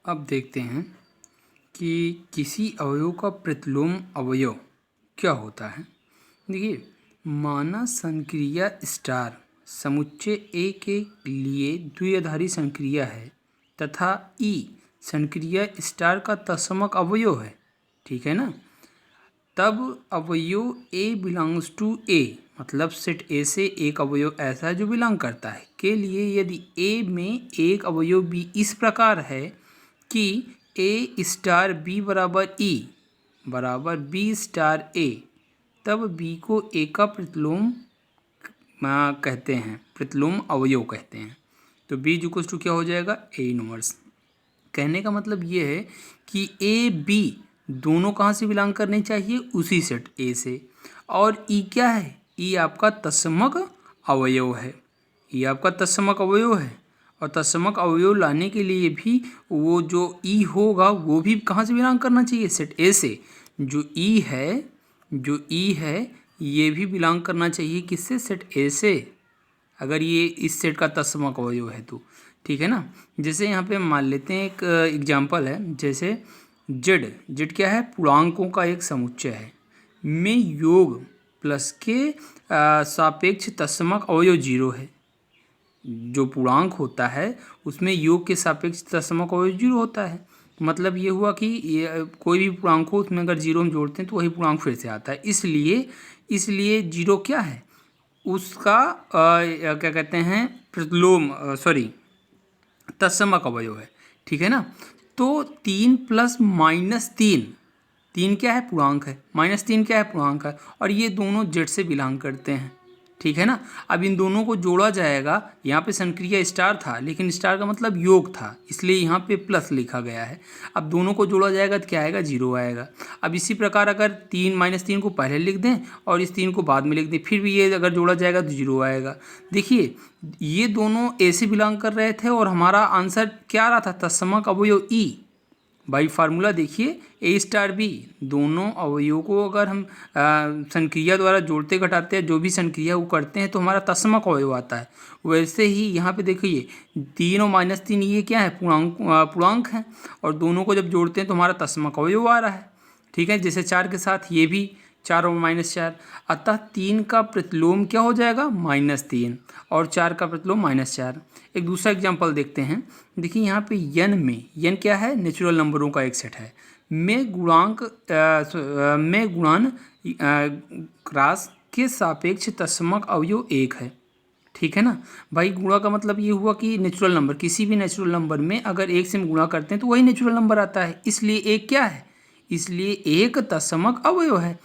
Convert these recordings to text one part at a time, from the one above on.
अब देखते हैं कि किसी अवयव का प्रतिलोम अवयव क्या होता है। देखिए, माना संक्रिया स्टार समुच्चय ए के लिए द्विआधारी संक्रिया है तथा ई संक्रिया स्टार का तत्समक अवयव है, ठीक है ना। तब अवयव ए बिलोंग्स टू ए, मतलब सेट ए से एक अवयव ऐसा है जो बिलोंग करता है के लिए यदि ए में एक अवयव बी इस प्रकार है कि ए स्टार बी बराबर ई बराबर बी स्टार ए, तब बी को ए का प्रतिलोम कहते हैं, प्रतिलोम अवयव कहते हैं। तो बी इक्वल टू क्या हो जाएगा, ए इनवर्स। कहने का मतलब ये है कि ए बी दोनों कहाँ से बिलोंग करने चाहिए, उसी सेट ए से। और ई क्या है, ई आपका तत्समक अवयव है, ये आपका तत्समक अवयव है। और तत्समक अवयव लाने के लिए भी वो जो ई होगा वो भी कहाँ से बिलोंग करना चाहिए, सेट ए से। जो ई है ये भी बिलोंग करना चाहिए किससे, सेट ए से, अगर ये इस सेट का तत्समक अवयव है तो, ठीक है ना। जैसे यहाँ पे मान लेते हैं एक एग्जाम्पल है, जैसे जेड क्या है, पूर्णांकों का एक समुच्चय है में योग प्लस के सापेक्ष तत्समक अवयव 0 है। जो पूर्णांक होता है उसमें योग के सापेक्ष तत्समक अवयव 0 होता है। मतलब ये हुआ कि ये कोई भी पूर्णांक हो उसमें अगर 0 हम जोड़ते हैं तो वही पूर्णांक फिर से आता है। इसलिए 0 क्या है, उसका क्या कहते हैं, प्रतिलोम तत्समक अवयव है, ठीक है ना। तो 3 प्लस -3, 3 क्या है, पूर्णांक है, -3 क्या है, पूर्णांक है, और ये दोनों जेड से बिलोंग करते हैं, ठीक है ना। अब इन दोनों को जोड़ा जाएगा, यहाँ पे संक्रिया स्टार था लेकिन स्टार का मतलब योग था इसलिए यहाँ पे प्लस लिखा गया है। अब दोनों को जोड़ा जाएगा तो क्या आएगा, 0 आएगा। अब इसी प्रकार अगर 3 -3 को पहले लिख दें और इस 3 को बाद में लिख दें, फिर भी ये अगर जोड़ा जाएगा तो 0 आएगा। देखिए, ये दोनों ए से बिलोंग कर रहे थे और हमारा आंसर क्या आ रहा था, तत्समक अवयव ई। भाई फार्मूला देखिए, ए स्टार बी दोनों अवयवों को अगर हम संक्रिया द्वारा जोड़ते घटाते हैं, जो भी संक्रिया वो करते हैं तो हमारा तत्समक अवयव आता है। वैसे ही यहाँ पे देखिए 3 और -3 ये क्या है, पूर्णांक हैं, और दोनों को जब जोड़ते हैं तो हमारा तत्समक अवयव आ रहा है, ठीक है। जैसे 4 के साथ ये भी 4 और -4, अतः 3 का प्रतिलोम क्या हो जाएगा, -3, और 4 का प्रतिलोम -4। एक दूसरा एग्जांपल देखते हैं। देखिए यहाँ पे यन क्या है, नेचुरल नंबरों का एक सेट है में गुणन क्रास के सापेक्ष तत्समक अवयव 1 है, ठीक है ना। भाई गुणा का मतलब ये हुआ कि नेचुरल नंबर, किसी भी नेचुरल नंबर में अगर 1 से हम गुणा करते हैं तो वही नेचुरल नंबर आता है, इसलिए 1 क्या है, इसलिए 1 तत्समक अवयव है।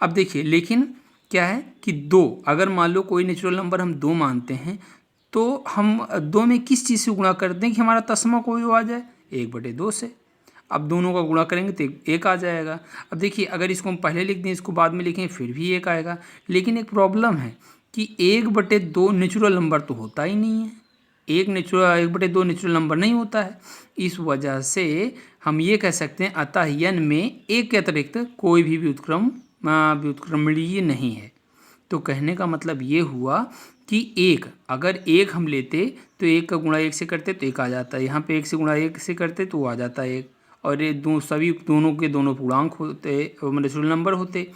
अब देखिए, लेकिन क्या है कि 2, अगर मान लो कोई नेचुरल नंबर हम 2 मानते हैं तो हम 2 में किस चीज़ से गुणा करते हैं कि हमारा तत्समक अवयव आ जाए, 1/2 से। अब दोनों का गुणा करेंगे तो 1 आ जाएगा। अब देखिए, अगर इसको हम पहले लिख दें, इसको बाद में लिखें, फिर भी 1 आएगा। लेकिन एक प्रॉब्लम है कि 1/2 नेचुरल नंबर तो होता ही नहीं है, 1/2 नेचुरल नंबर नहीं होता है। इस वजह से हम ये कह सकते हैं अतः यन में 1 के अतिरिक्त कोई भी व्युत्क्रमणीय नहीं है। तो कहने का मतलब ये हुआ कि 1, अगर 1 हम लेते तो 1 का गुणा 1 से करते तो 1 आ जाता है, यहाँ पे 1 से गुणा 1 से करते तो आ जाता है 1, और ये दोनों के दोनों पूर्णांक होते, नेचुरल नंबर होते।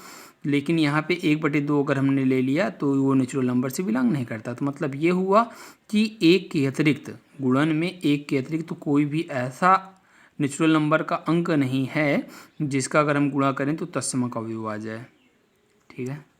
लेकिन यहाँ पे 1/2 अगर हमने ले लिया तो वो नेचुरल नंबर से बिलोंग नहीं करता। तो मतलब ये हुआ कि 1 के अतिरिक्त, गुणन में 1 के अतिरिक्त तो कोई भी ऐसा नेचुरल नंबर का अंक नहीं है जिसका अगर हम गुणा करें तो तत्समक अवयव आ जाए, ठीक है।